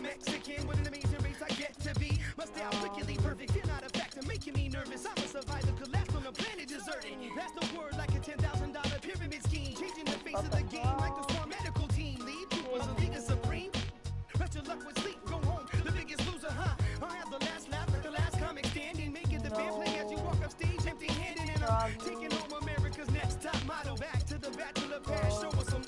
Mexican, what an amazing race I get to be. Must stay out wickedly perfect, you're not a factor, making me nervous. I'm a survivor, collapsed on a planet deserted. That's the word like a $10,000 pyramid scheme. Changing the face of the game like the Swarm medical team. Lead troopers, a league is supreme. Rest your luck with sleep, go home. The biggest loser, huh? I have the last laugh like the last comic standing. Making the band play as you walk up stage empty-handed. And I'm taking home America's next top model. Back to the Bachelor Pass, show us some...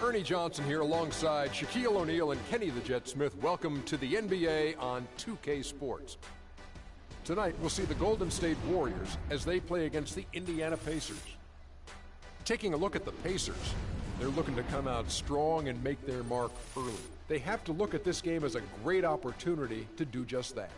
Ernie Johnson here alongside Shaquille O'Neal and Kenny the Jet Smith. Welcome to the NBA on 2K Sports. Tonight we'll see the Golden State Warriors as they play against the Indiana Pacers. Taking a look at the Pacers, they're looking to come out strong and make their mark early. They have to look at this game as a great opportunity to do just that.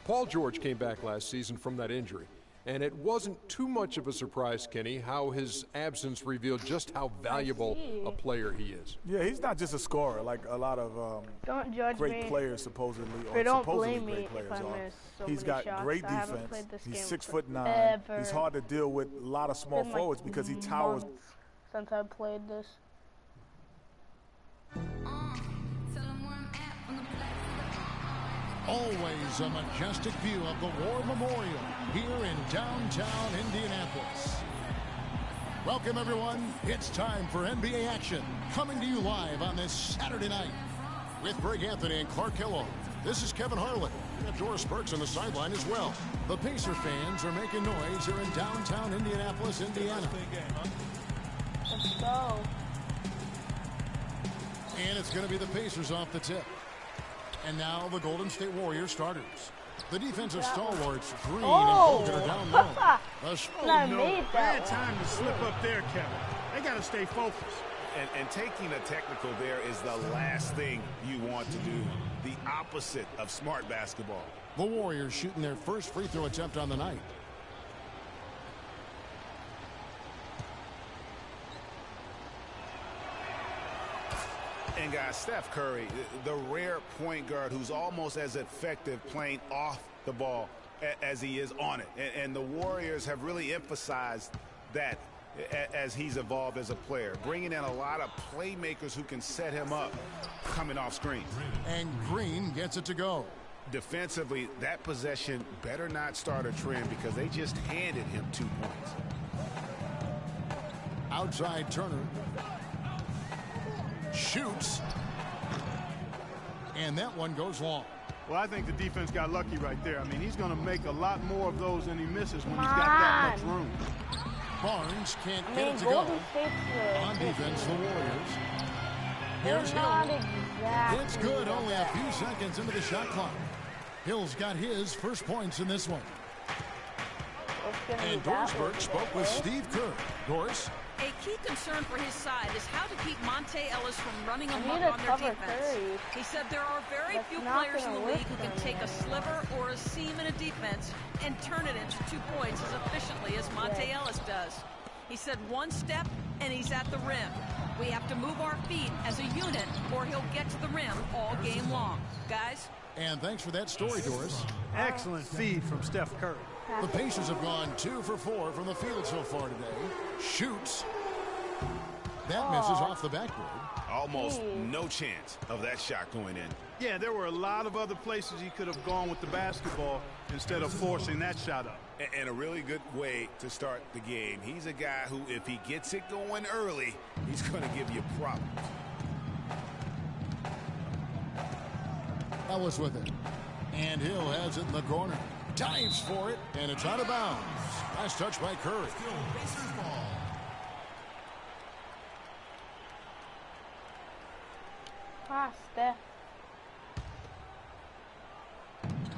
Paul George came back last season from that injury. And it wasn't too much of a surprise, Kenny, how his absence revealed just how valuable a player he is. Yeah, he's not just a scorer like a lot of great players supposedly great players are. He's got great defense. He's 6'9". He's hard to deal with a lot of small forwards because he towers. Since I played this. Always a majestic view of the War Memorial here in downtown Indianapolis. Welcome, everyone. It's time for NBA action, coming to you live on this Saturday night with Greg Anthony and Clark Kellogg. This is Kevin Harlan. We have Doris Burks on the sideline as well. The Pacer fans are making noise here in downtown Indianapolis, Indiana. Let's go. And it's going to be the Pacers off the tip. And now the Golden State Warriors starters. The defensive stalwarts, Green and Hogan, are down low. Bad time to slip up there, Kevin. They got to stay focused. And taking a technical there is the last thing you want to do. The opposite of smart basketball. The Warriors shooting their first free throw attempt on the night. And guys, Steph Curry, the rare point guard who's almost as effective playing off the ball as he is on it. And the Warriors have really emphasized that as he's evolved as a player, bringing in a lot of playmakers who can set him up coming off screen. And Green gets it to go. Defensively, that possession better not start a trend because they just handed him 2 points. Outside Turner. Shoots. And that one goes long. Well, I think the defense got lucky right there. I mean, he's going to make a lot more of those than he misses when he's got that much room. Barnes can't get it to go. On defense, the Warriors. Here's Hill. It's good, only a few seconds into the shot clock. Hill's got his first points in this one. And Doris Burke spoke with Steve Kerr. Doris? A key concern for his side is how to keep Monte Ellis from running amok on their defense. He said there are very few players in the league who can take a sliver or a seam in a defense and turn it into 2 points as efficiently as Monte Ellis does. He said one step and he's at the rim. We have to move our feet as a unit or he'll get to the rim all game long. Guys, And thanks for that story, Doris. Excellent feed from Steph Curry. The Pacers have gone 2 for 4 from the field so far today. Shoots. That misses off the backboard. Almost no chance of that shot going in. Yeah, there were a lot of other places he could have gone with the basketball instead of forcing that shot up. And a really good way to start the game. He's a guy who, if he gets it going early, he's going to give you problems. Ellis with it. And Hill has it in the corner. Dives for it, and it's out of bounds. Last touch by Curry. Steph.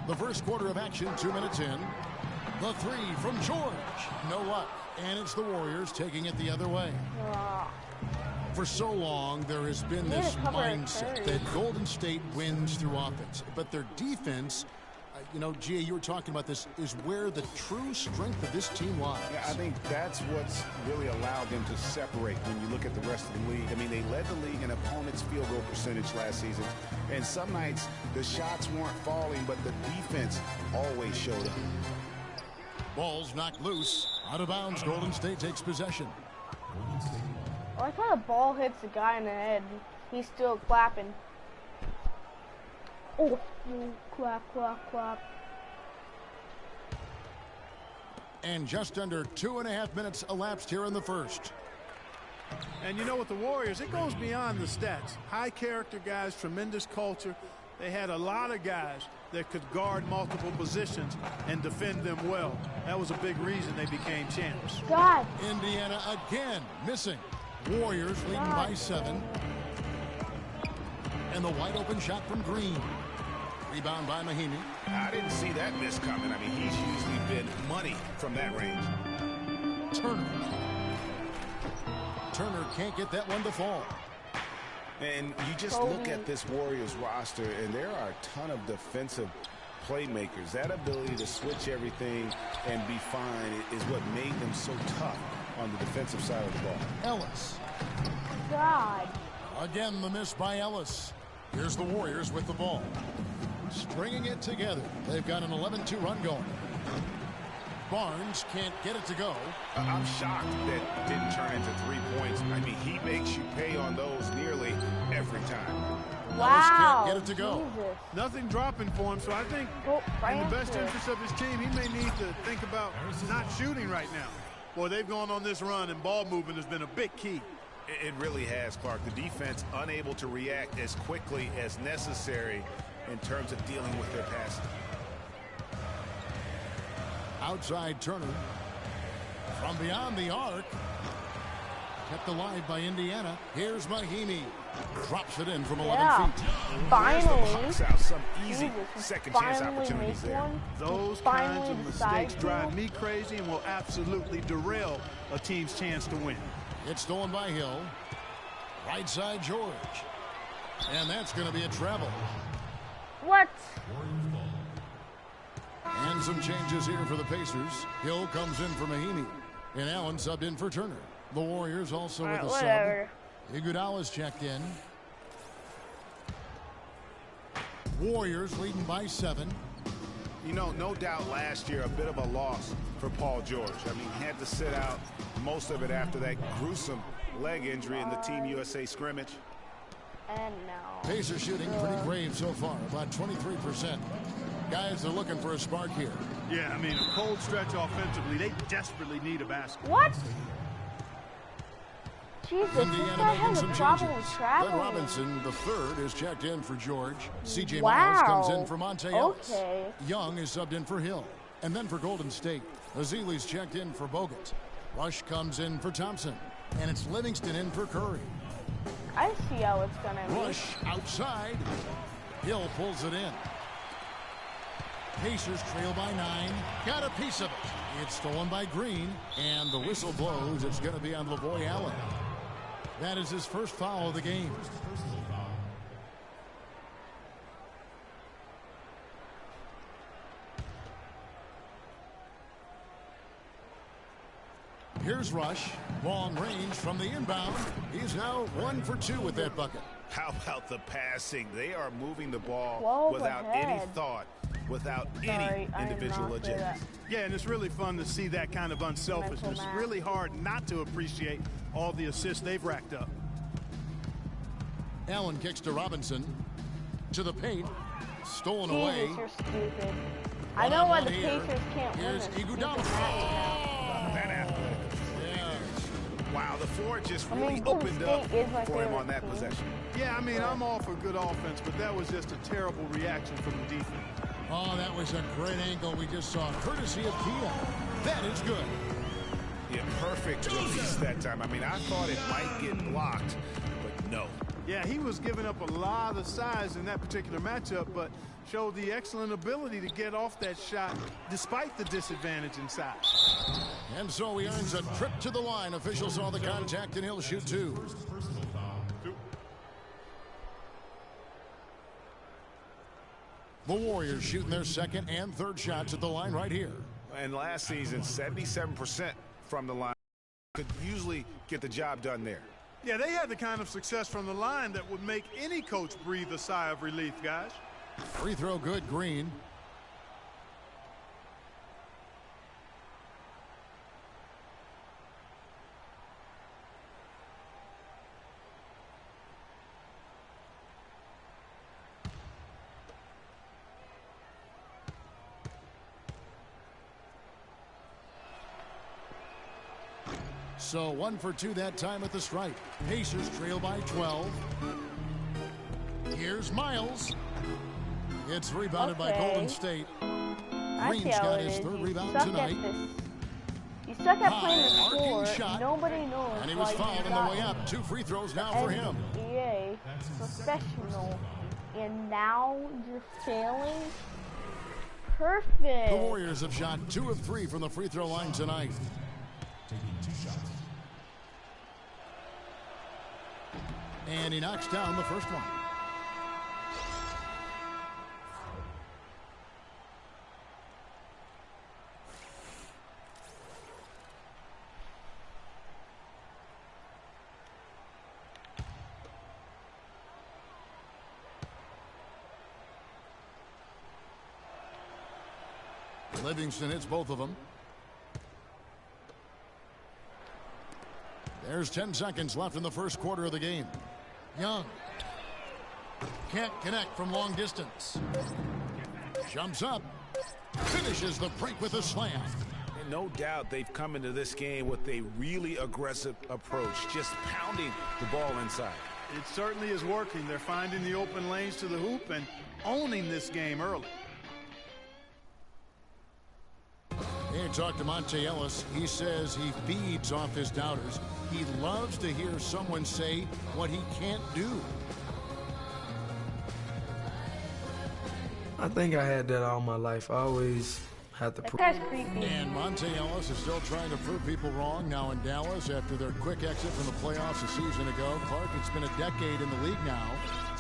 The first quarter of action, 2 minutes in. The three from George. No luck. And it's the Warriors taking it the other way. For so long, there has been this mindset that Golden State wins through offense. But their defense, you know, Gia, you were talking about this, is where the true strength of this team lies. Yeah, I think that's what's really allowed them to separate when you look at the rest of the league. I mean, they led the league in opponents' field goal percentage last season. And some nights, the shots weren't falling, but the defense always showed up. Ball's knocked loose. Out of bounds, Golden State takes possession. I like how the ball hits the guy in the head. He's still clapping. Oh, clap, clap, clap. And just under 2.5 minutes elapsed here in the first. And you know, with the Warriors, it goes beyond the stats. High character guys, tremendous culture. They had a lot of guys that could guard multiple positions and defend them well. That was a big reason they became champs. God. Indiana again missing. Warriors leading by 7. And the wide open shot from Green. Rebound by Mahinmi. I didn't see that miss coming. I mean, he's usually been money from that range. Turner can't get that one to fall. And you just look at this Warriors roster, and there are a ton of defensive playmakers. That ability to switch everything and be fine is what made them so tough on the defensive side of the ball. Ellis. God. Again, the miss by Ellis. Here's the Warriors with the ball. Stringing it together. They've got an 11-2 run going. Barnes can't get it to go. I'm shocked that didn't turn into 3 points. I mean, he makes you pay on those nearly every time. Wow. Can't get it to go. Jesus. Nothing dropping for him, so I think in the best interest of his team, he may need to think about not shooting right now. Boy, they've gone on this run, and ball movement has been a big key. It really has, Clark. The defense unable to react as quickly as necessary in terms of dealing with their passing. Outside Turner. From beyond the arc. Kept alive by Indiana. Here's Mahinmi. Drops it in from 11 feet. Finally. Some easy second chance opportunities there. Those kinds of mistakes drive me crazy and will absolutely derail a team's chance to win. It's stolen by Hill. Right side George. And that's going to be a travel. What? And some changes here for the Pacers. Hill comes in for Mahinmi. And Allen subbed in for Turner. The Warriors also with a sub. Iguodala's checked in. Warriors leading by 7. You know, no doubt last year a bit of a loss for Paul George. I mean, he had to sit out most of it after that gruesome leg injury in the Team USA scrimmage. And now. Pacers shooting pretty brave so far, about 23%. Guys are looking for a spark here. Yeah, I mean, a cold stretch offensively. They desperately need a basket. What? Jesus, this guy has a problem with traveling. Glenn Robinson, the third, is checked in for George. C.J. Miles comes in for Monte Ellis. Young is subbed in for Hill. And then for Golden State, Azili's checked in for Bogut. Rush comes in for Thompson. And it's Livingston in for Curry. I see how it's going to be. Rush outside. Hill pulls it in. Pacers trail by 9. Got a piece of it. It's stolen by Green. And the whistle blows. It's going to be on Lavoy Allen. That is his first foul of the game. Here's Rush. Long range from the inbound. He's now 1 for 2 with that bucket. How about the passing? They are moving the ball without any thought, without any individual agenda. Yeah, and it's really fun to see that kind of unselfishness. Really hard not to appreciate all the assists they've racked up. Allen kicks to Robinson. To the paint. Stolen away. You're stupid. I know why the Pacers can't win this. Here's Iguodala. That athletic. Yeah. Wow, the floor just really opened up for him on that possession. Yeah, I mean, I'm all for good offense, but that was just a terrible reaction from the defense. Oh, that was a great angle we just saw, courtesy of Kia. That is good. Yeah, perfect release that time. I mean, I thought it might get blocked, but no. Yeah, he was giving up a lot of size in that particular matchup, but showed the excellent ability to get off that shot despite the disadvantage in size. And so he earns a trip to the line. Officials saw the contact, and he'll shoot 2. The Warriors shooting their second and third shots at the line right here. And last season, 77% from the line. Could usually get the job done there. Yeah, they had the kind of success from the line that would make any coach breathe a sigh of relief, guys. Free throw good, Green. So 1 for 2 that time at the stripe. Pacers trail by 12. Here's Miles. It's rebounded by Golden State. Green's got his third rebound tonight. You suck at playing the score. Nobody knows. And he was fouled on the way up. 2 free throws now for him. NBA professional. And now you're failing? Perfect. The Warriors have shot 2 of 3 from the free throw line tonight. And he knocks down the first one. Livingston hits both of them. There's 10 seconds left in the first quarter of the game. Young can't connect from long distance. Jumps up. Finishes the break with a slam. And no doubt they've come into this game with a really aggressive approach, just pounding the ball inside. It certainly is working. They're finding the open lanes to the hoop and owning this game early. Here, talk to Monte Ellis. He says he feeds off his doubters. He loves to hear someone say what he can't do. I think I had that all my life. I always had to prove. And Monte Ellis is still trying to prove people wrong now in Dallas after their quick exit from the playoffs a season ago. Clark, it's been a decade in the league now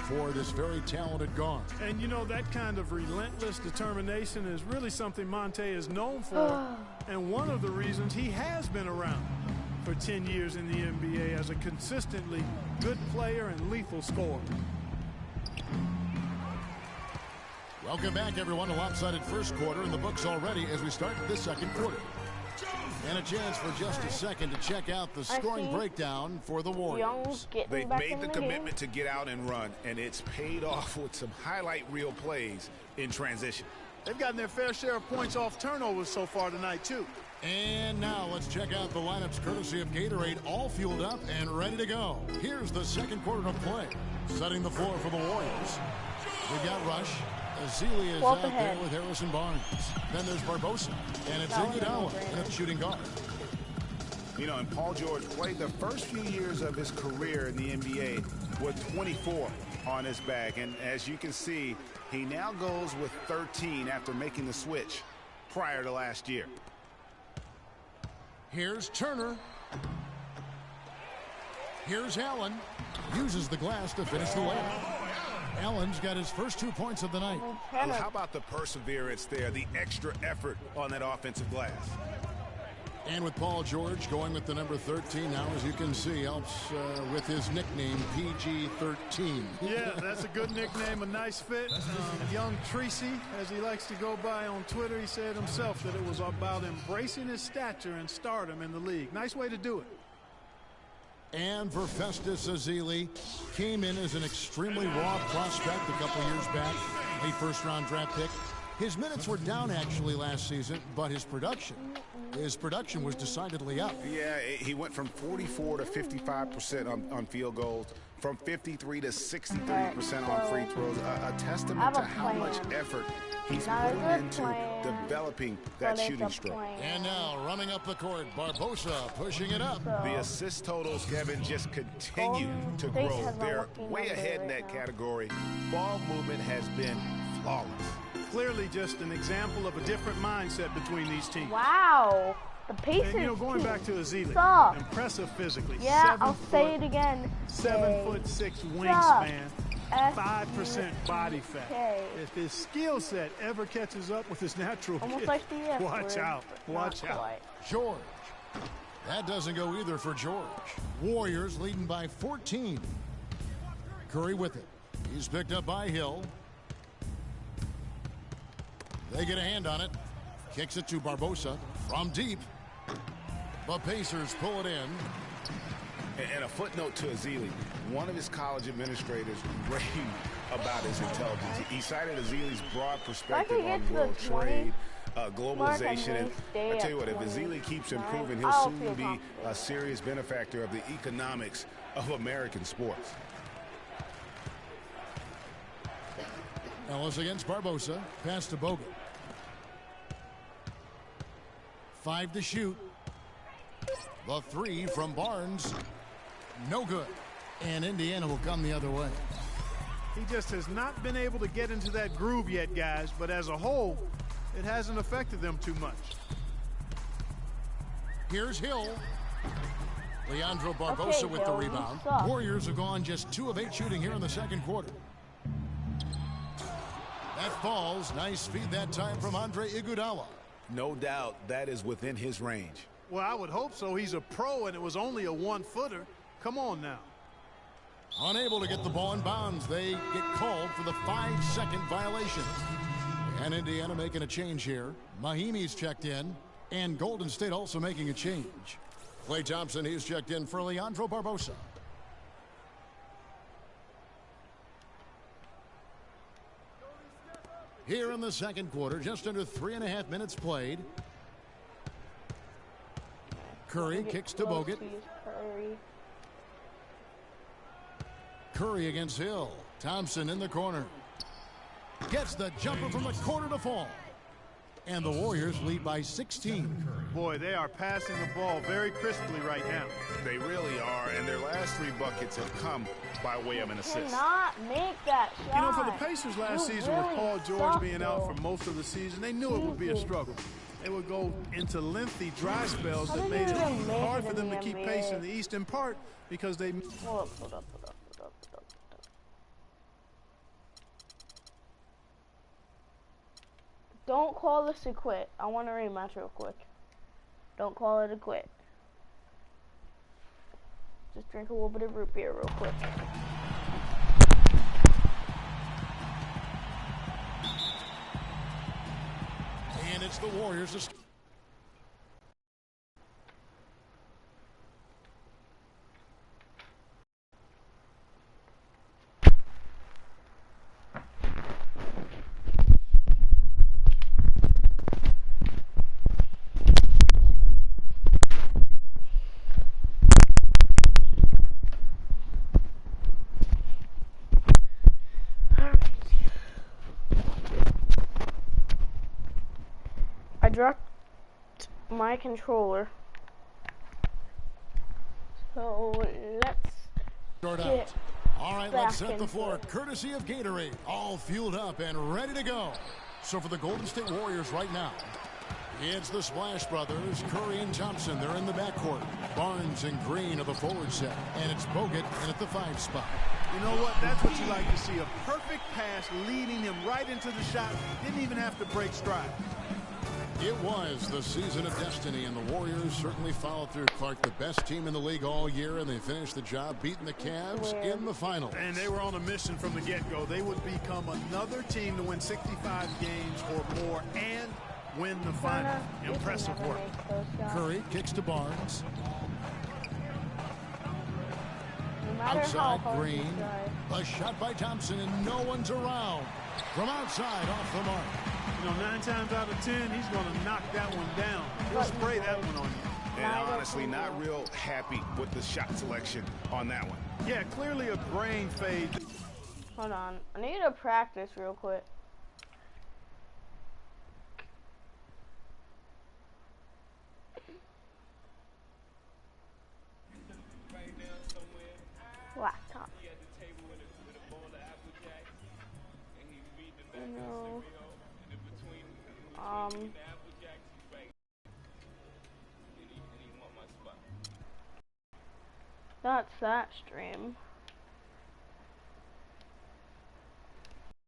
for this very talented guard. And you know, that kind of relentless determination is really something Monte is known for. And one of the reasons he has been around for 10 years in the NBA as a consistently good player and lethal scorer. Welcome back, everyone. A lopsided first quarter in the books already as we start the second quarter. And a chance for just a second to check out the scoring breakdown for the Warriors. They've made the commitment to get out and run, and it's paid off with some highlight reel plays in transition. They've gotten their fair share of points off turnovers so far tonight, too. And now let's check out the lineups courtesy of Gatorade, all fueled up and ready to go. Here's the second quarter of play. Setting the floor for the Warriors. We've got Rush. Azealia is out there with Harrison Barnes. Then there's Barbosa. And it's Iguodala at shooting guard. You know, and Paul George played the first few years of his career in the NBA with 24 on his back. And as you can see, he now goes with 13 after making the switch prior to last year. Here's Turner. Here's Allen. Uses the glass to finish the layup. Allen's got his first 2 points of the night. How about the perseverance there, the extra effort on that offensive glass? And with Paul George going with the number 13 now, as you can see, helps with his nickname, PG-13. Yeah, that's a good nickname, a nice fit. Young Tracy, as he likes to go by on Twitter, he said himself that it was about embracing his stature and stardom in the league. Nice way to do it. And for Festus Ezeli, came in as an extremely raw prospect a couple years back, late first-round draft pick. His minutes were down actually last season, but his production was decidedly up. Yeah, he went from 44 to 55% on field goals, from 53 to 63% on free throws. A testament to how much effort he's putting into developing that shooting stroke. And now running up the court, Barbosa pushing it up. The assist totals, Kevin, just continue to grow. They're way ahead in that category. Ball movement has been flawless. Clearly just an example of a different mindset between these teams. Wow. The Pacers, and, you know, going back to Ezeli, impressive physically. Yeah, I'll say it again. 7'6" wingspan, 5% body fat. If his skill set ever catches up with his natural gift, watch out. Watch out. George. That doesn't go either for George. Warriors leading by 14. Curry with it. He's picked up by Hill. They get a hand on it. Kicks it to Barbosa from deep. The Pacers pull it in. And a footnote to Ezeli. One of his college administrators raved about his intelligence. He cited Ezeli's broad perspective on world trade, globalization. And I tell you what, if Ezeli keeps improving, he'll soon be a serious benefactor of the economics of American sports. Ellis against Barbosa. Pass to Bogut. 5 to shoot. The 3 from Barnes. No good. And Indiana will come the other way. He just has not been able to get into that groove yet, guys. But as a whole, it hasn't affected them too much. Here's Hill. Leandro Barbosa with the rebound. Warriors have gone just 2 of 8 shooting here in the second quarter. That falls. Nice feed that time from Andre Iguodala. No doubt that is within his range. Well, I would hope so. He's a pro, and it was only a 1-footer. Come on now. Unable to get the ball in bounds. They get called for the 5-second violation. And Indiana making a change here. Mahimi's checked in, and Golden State also making a change. Klay Thompson, he's checked in for Leandro Barbosa. Here in the second quarter, just under 3.5 minutes played. Curry kicks to Bogut. Curry against Hill. Thompson in the corner. Gets the jumper from the corner to fall. And the Warriors lead by 16. Boy, they are passing the ball very crisply right now. They really are, and their last 3 buckets have come by way of an assist. Cannot make that shot. You know, for the Pacers last season, with Paul George being out for most of the season, they knew it would be a struggle. They would go into lengthy dry spells that made it hard for them to keep pace in the East, in part because they... Hold up. Don't call this a quit. I want a rematch real quick. Don't call it a quit. Just drink a little bit of root beer real quick. And it's the Warriors. I dropped my controller. So let's start out. All right, let's set the floor. Courtesy of Gatorade. All fueled up and ready to go. So for the Golden State Warriors right now, it's the Splash Brothers, Curry and Thompson. They're in the backcourt. Barnes and Green are the forward set. And it's Bogut in at the 5 spot. You know what? That's what you like to see. A perfect pass leading him right into the shot. Didn't even have to break stride. It was the season of destiny, and the Warriors certainly followed through. Clark, the best team in the league all year, and they finished the job beating the Cavs in the finals. And they were on a mission from the get-go. They would become another team to win 65 games or more and win the final. Impressive work. Curry kicks to Barnes. Outside Green. A shot by Thompson, and no one's around. From outside, off the mark. You know, 9 times out of 10, he's going to knock that one down. He'll spray that one on you. And honestly, not real happy with the shot selection on that one. Yeah, clearly a brain fade. Hold on. I need to practice real quick. Laptop. No. That's that stream.